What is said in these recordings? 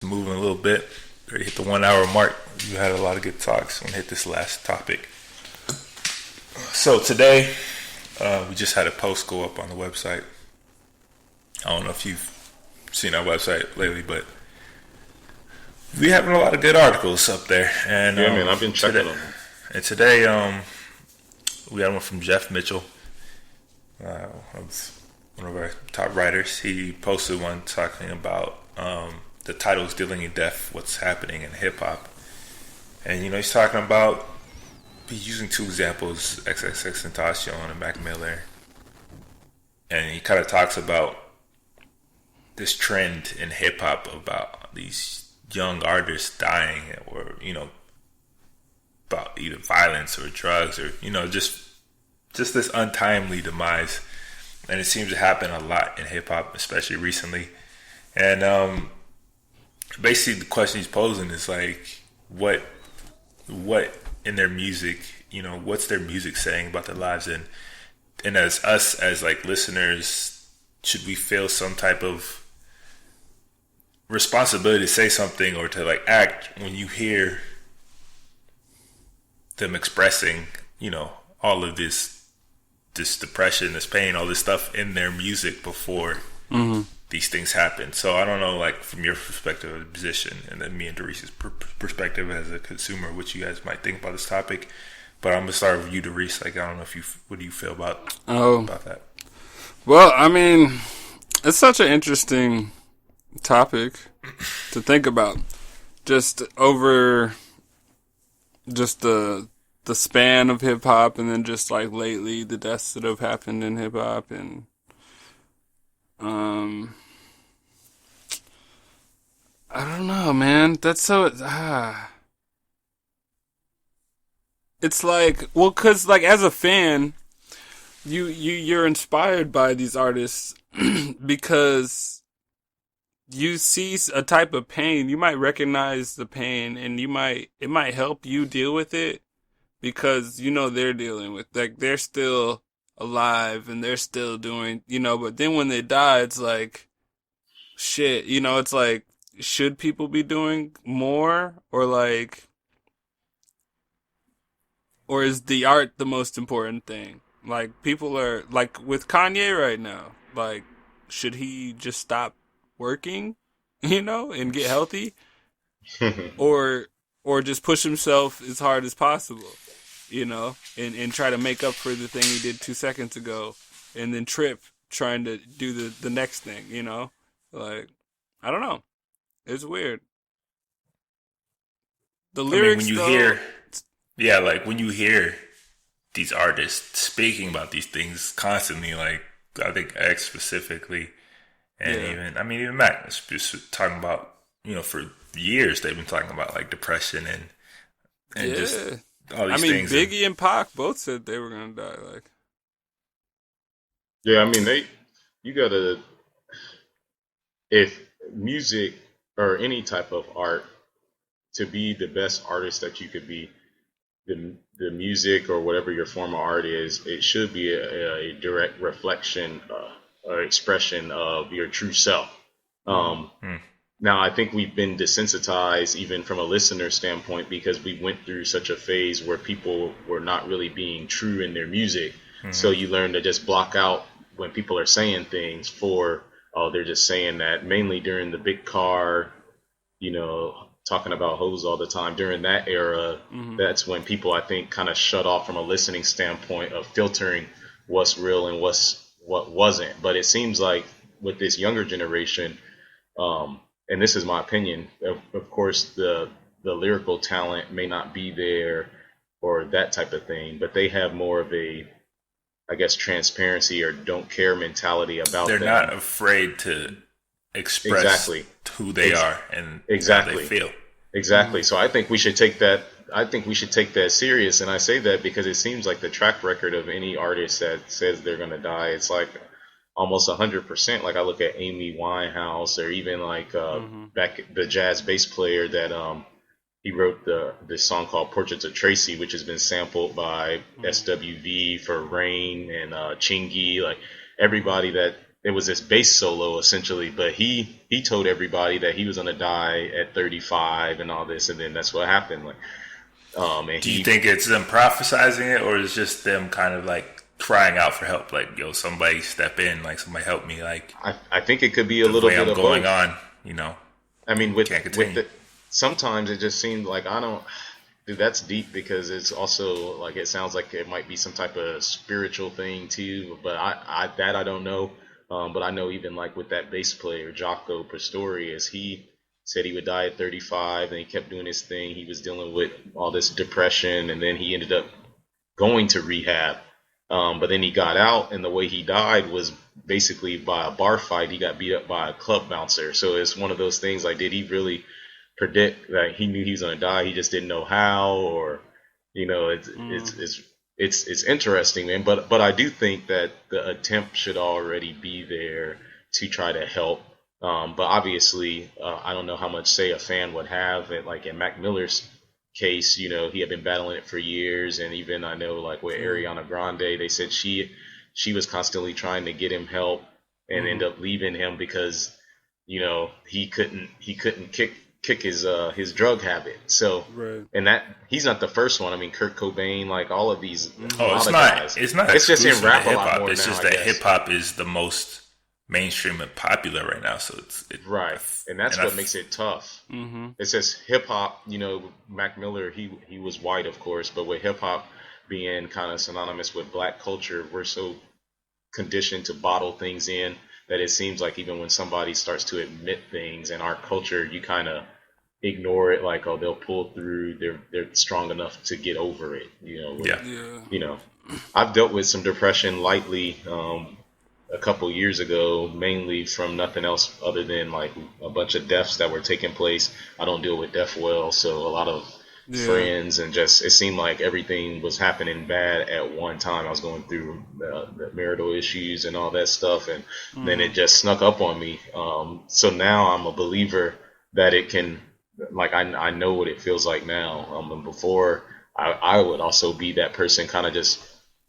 Moving a little bit. Ready to hit the 1 hour mark. You had a lot of good talks. I'm gonna hit this last topic. So today, we just had a post go up on the website. I don't know if you've seen our website lately, but we having a lot of good articles up there. And Yeah, man, I've been checking today, them. and today, we had one from Jeff Mitchell. Of one of our top writers. He posted one talking about the title is "Dealing in Death: What's Happening in Hip Hop," and he's talking about he's using two examples: XXX Tentacion and Mac Miller, and he kind of talks about this trend in hip hop about these young artists dying, or about either violence or drugs, or just this untimely demise, and it seems to happen a lot in hip hop, especially recently. And basically, the question he's posing is like, what in their music, what's their music saying about their lives, and as us as like listeners, should we feel some type of responsibility to say something or to like act when you hear them expressing, all of this depression, this pain, all this stuff in their music before these things happen. So I don't know, like from your perspective as a musician, and then me and Doris's perspective as a consumer, what you guys might think about this topic. But I'm gonna start with you, Doris. Like, I don't know if what do you feel about Oh, about that? well, I mean, it's such an interesting topic to think about. Just over just the span of hip hop, and then just like lately the deaths that have happened in hip hop, and um, I don't know, man. That's so it's like, well, cause like as a fan, you're inspired by these artists because you see a type of pain. You might recognize the pain, and it might help you deal with it because they're dealing with, like, they're still alive and they're still doing, but then when they die, it's like shit. It's like, should people be doing more, or like, or is the art the most important thing? Like, people are like with Kanye right now. Like, should he just stop working, and get healthy, or just push himself as hard as possible, and try to make up for the thing he did 2 seconds ago, and then trip trying to do the next thing. Like, I don't know. It's weird. The I mean, when lyrics you though. hear, yeah, like when you hear these artists speaking about these things constantly, like I think X specifically, and Yeah. even Mac is just talking about, for years they've been talking about like depression and just Yeah. all I these mean, things. And Biggie and Pac both said they were gonna die. Like, Yeah, I mean, you gotta, if music or any type of art, to be the best artist that you could be, the music or whatever your form of art is, it should be a direct reflection or expression of your true self. mm-hmm. Um, Now, I think we've been desensitized even from a listener standpoint because we went through such a phase where people were not really being true in their music. So you learn to just block out when people are saying things for, oh, they're just saying that, mainly during the big car, talking about hoes all the time. During that era, Mm-hmm. that's when people, I think, kind of shut off from a listening standpoint of filtering what's real and what wasn't. But it seems like with this younger generation, and this is my opinion. Of course, the lyrical talent may not be there or that type of thing, but they have more of a, I guess, transparency or don't care mentality about they're not them. afraid to express Exactly. who they Ex- are and how they exactly. feel. Exactly. So I think we should take that. I think we should take that serious, and I say that because it seems like the track record of any artist that says they're going to die, it's like almost 100%. Like I look at Amy Winehouse, or even like Mm-hmm. back the jazz bass player that he wrote this song called Portraits of Tracy, which has been sampled by Mm-hmm. SWV for Rain and Chingy, like everybody that it was this bass solo essentially, but he told everybody that he was gonna die at 35 and all this, and then that's what happened. Like, and Do you think it's them prophesizing it, or is it just them kind of like crying out for help? Like, yo, somebody step in, like somebody help me, like I think it could be a the little way bit I'm of going both. on, you know, I mean, can't with continue. the sometimes it just seemed like I don't. Dude, that's deep because it's also like it sounds like it might be some type of spiritual thing too. But I don't know. But I know even like with that bass player Jaco Pastorius, he said he would die at 35, and he kept doing his thing. He was dealing with all this depression, and then he ended up going to rehab. But then he got out, and the way he died was basically by a bar fight. He got beat up by a club bouncer. So it's one of those things like, did he really predict that he knew he was going to die? He just didn't know how, or it's interesting, man. But I do think that the attempt should already be there to try to help. But obviously, I don't know how much say a fan would have. Like in Mac Miller's case, he had been battling it for years, and even I know like with Ariana Grande, they said she was constantly trying to get him help and end up leaving him because he couldn't kick his drug habit. So Right. and that he's not the first one. I mean, Kurt Cobain, like all of these. a Oh, lot it's of not. guys. It's not. It's just in exclusive to rap a hip lot hop. more It's now, just I that guess. hip hop is the most mainstream and popular right now. So Right, and that's what makes it tough. Mm-hmm. It says hip hop. Mac Miller, he was white, of course, but with hip hop being kind of synonymous with black culture, we're so conditioned to bottle things in that it seems like even when somebody starts to admit things in our culture, you kind of ignore it, like, oh, they'll pull through, they're strong enough to get over it. Yeah. Yeah. I've dealt with some depression lightly a couple years ago, mainly from nothing else other than like a bunch of deaths that were taking place. I don't deal with death well, so a lot of friends, and just it seemed like everything was happening bad at one time. I was going through the marital issues and all that stuff, and then it just snuck up on me. So now I'm a believer that it can, like, I know what it feels like now. And before I would also be that person kind of just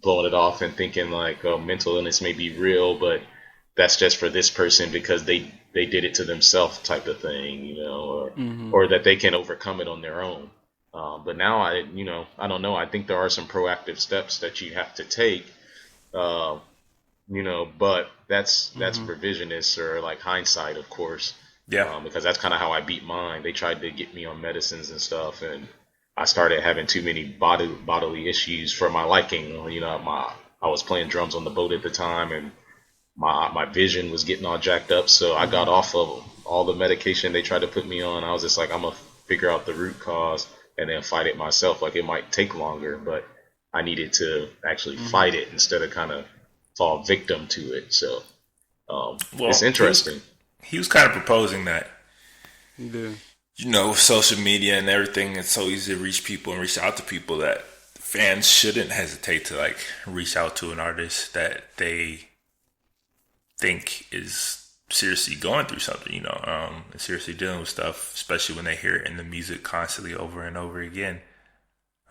blowing it off and thinking like, oh, mental illness may be real, but that's just for this person because they did it to themselves type of thing, or that they can overcome it on their own. But now I don't know. I think there are some proactive steps that you have to take, but that's provisionist or like hindsight, of course. Yeah. Because that's kind of how I beat mine. They tried to get me on medicines and stuff, and I started having too many bodily issues for my liking. I was playing drums on the boat at the time, and my vision was getting all jacked up. So I got off of all the medication they tried to put me on. I was just like, I'm gonna figure out the root cause and then fight it myself. Like, it might take longer, but I needed to actually fight it instead of kind of fall victim to it. So it's interesting. He was kind of proposing that, Yeah. with social media and everything, it's so easy to reach people and reach out to people that fans shouldn't hesitate to like reach out to an artist that they think is seriously going through something, and seriously dealing with stuff, especially when they hear it in the music constantly over and over again.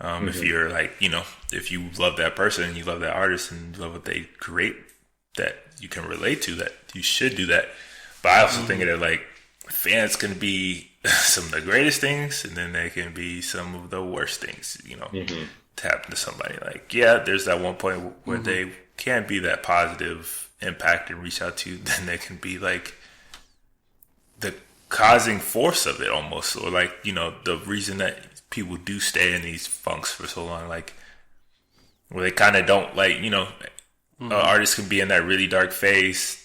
If you're like, if you love that person and you love that artist and you love what they create that you can relate to, that you should do that. But I also think that like fans can be some of the greatest things, and then they can be some of the worst things, to happen to somebody. Like, yeah, there's that one point where they can be that positive impact and reach out to you, then they can be like the causing force of it almost, or like, the reason that people do stay in these funks for so long, like where they kind of don't like, artists can be in that really dark phase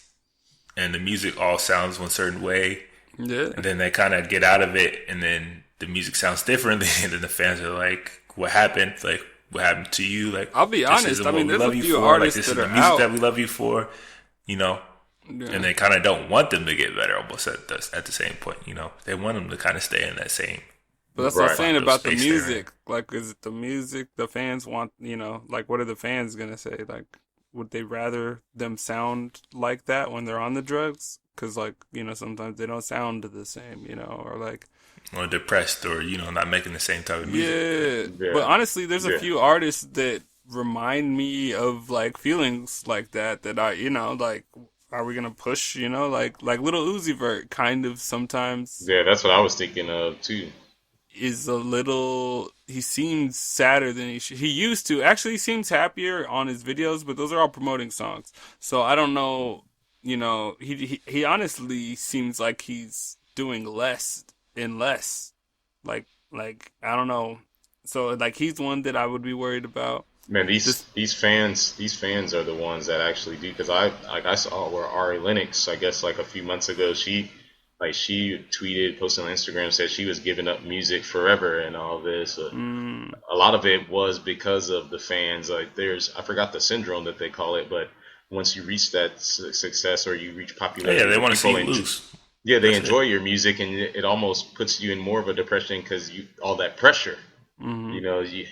and the music all sounds one certain way. Yeah. And then they kind of get out of it, and then the music sounds different, and then the fans are like, what happened? Like, what happened to you? Like, I'll be this honest. isn't I mean, what we there's a love you few for. artists like, this that is the are music out. that we love you for, Yeah. and they kind of don't want them to get better almost at the same point, They want them to kind of stay in that same. But that's what I'm Right. saying about the Space there, music. Like, is it the music the fans want? Like, what are the fans gonna say? Like, would they rather them sound like that when they're on the drugs? Because, like, sometimes they don't sound the same, or like, Or depressed, or, not making the same type of music. yeah. Yeah. But honestly, there's a Yeah. few artists that remind me of like feelings like that I, like, are we gonna push? Like little Uzi Vert kind of sometimes Yeah, that's what I was thinking of too. is a little. He seems sadder than he used to. Actually, he seems happier on his videos, but those are all promoting songs. So I don't know. He honestly seems like he's doing less and less. Like I don't know. So like he's one that I would be worried about. Man, Just these fans are the ones that actually do. Because I saw where Ari Lennox, I guess like a few months ago, she tweeted, posted on Instagram, said she was giving up music forever and all this. A lot of it was because of the fans. Like I forgot the syndrome that they call it, but once you reach that success or you reach popularity, Yeah, they want to see people you lose. yeah, they That's enjoy it. your music, and it almost puts you in more of a depression because you all that pressure. hmm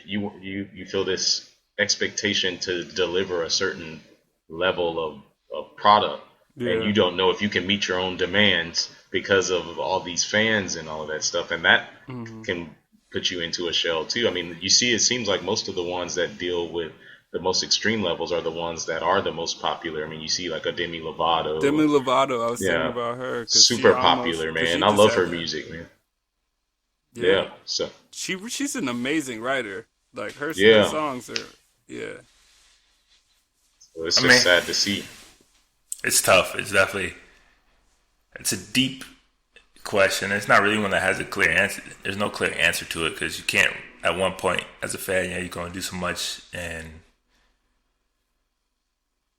You feel this expectation to deliver a certain level of product, and yeah. you don't know if you can meet your own demands because of all these fans and all of that stuff, and that hmm can put you into a shell too. I mean, you see, it seems like most of the ones that deal with the most extreme levels are the ones that are the most popular. I mean, you see like a Demi Demi Lovato, Lovato. I was thinking yeah, about her super popular, because man. she I just love had her that. music, man. Yeah, Yeah, so she's an amazing writer. Like her yeah, songs are yeah. so it's I just mean, sad to see. it's tough. It's a deep question. It's not really one that has a clear answer. There's no clear answer to it because you can't. At one point, as a fan, yeah, you're going to do so much,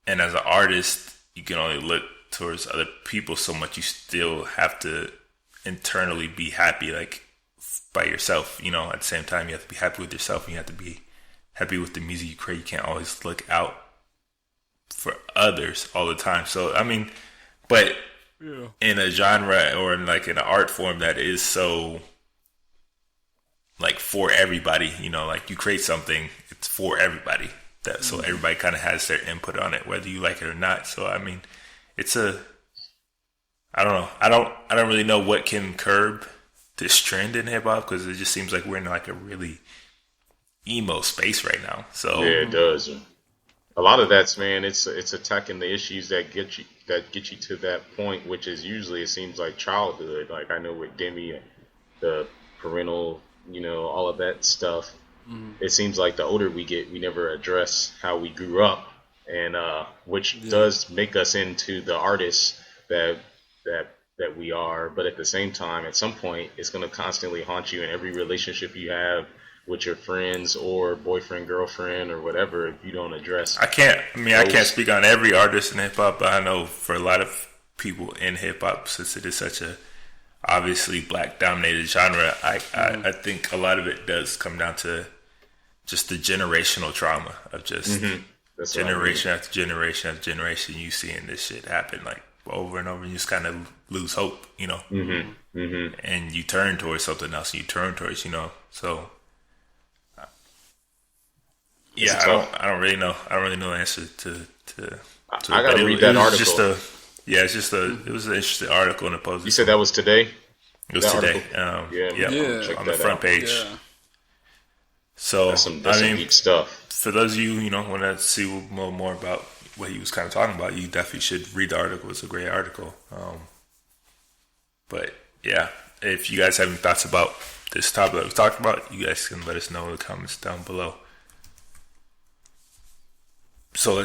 and as an artist, you can only look towards other people so much. You still have to internally be happy, like by yourself. At the same time, you have to be happy with yourself, and you have to be happy with the music you create. You can't always look out for others all the time. So, I mean, but Yeah. in a genre or in like in an art form that is so like for everybody, like you create something, it's for everybody. That so everybody kind of has their input on it, whether you like it or not. So I mean, it's I don't know. I don't really know what can curb this trend in hip hop because it just seems like we're in like a really emo space right now. Yeah, So it does. A lot of that's, man, it's attacking the issues that get you to that point, which is usually, it seems like, childhood. Like I know with Demi, the parental, all of that stuff. It seems like the older we get, we never address how we grew up, and which Yeah. does make us into the artists that that that we are. But at the same time, at some point, it's going to constantly haunt you in every relationship you have with your friends or boyfriend, girlfriend, or whatever. If you don't address I can't those, speak on every artist in hip hop, but I know for a lot of people in hip hop, since it is such a obviously black dominated genre, I think a lot of it does come down to just the generational trauma of just that's what I mean. generation after generation after generation, you seeing this shit happen like over and over, and you just kind of lose hope, and you turn towards something else, and you turn towards, so It's yeah, tough. I don't really know. I don't really know the answer to I it, but gotta read that it was just article. it was an interesting article in the Post. You said that was today. It was That today. article. Yeah, Yeah, Yeah. check on the that front out. page. Yeah. So That's I some mean, deep stuff. for those of you want to see more about what he was kind of talking about, you definitely should read the article. It's a great article. But yeah, if you guys have any thoughts about this topic that we talked about, you guys can let us know in the comments down below. So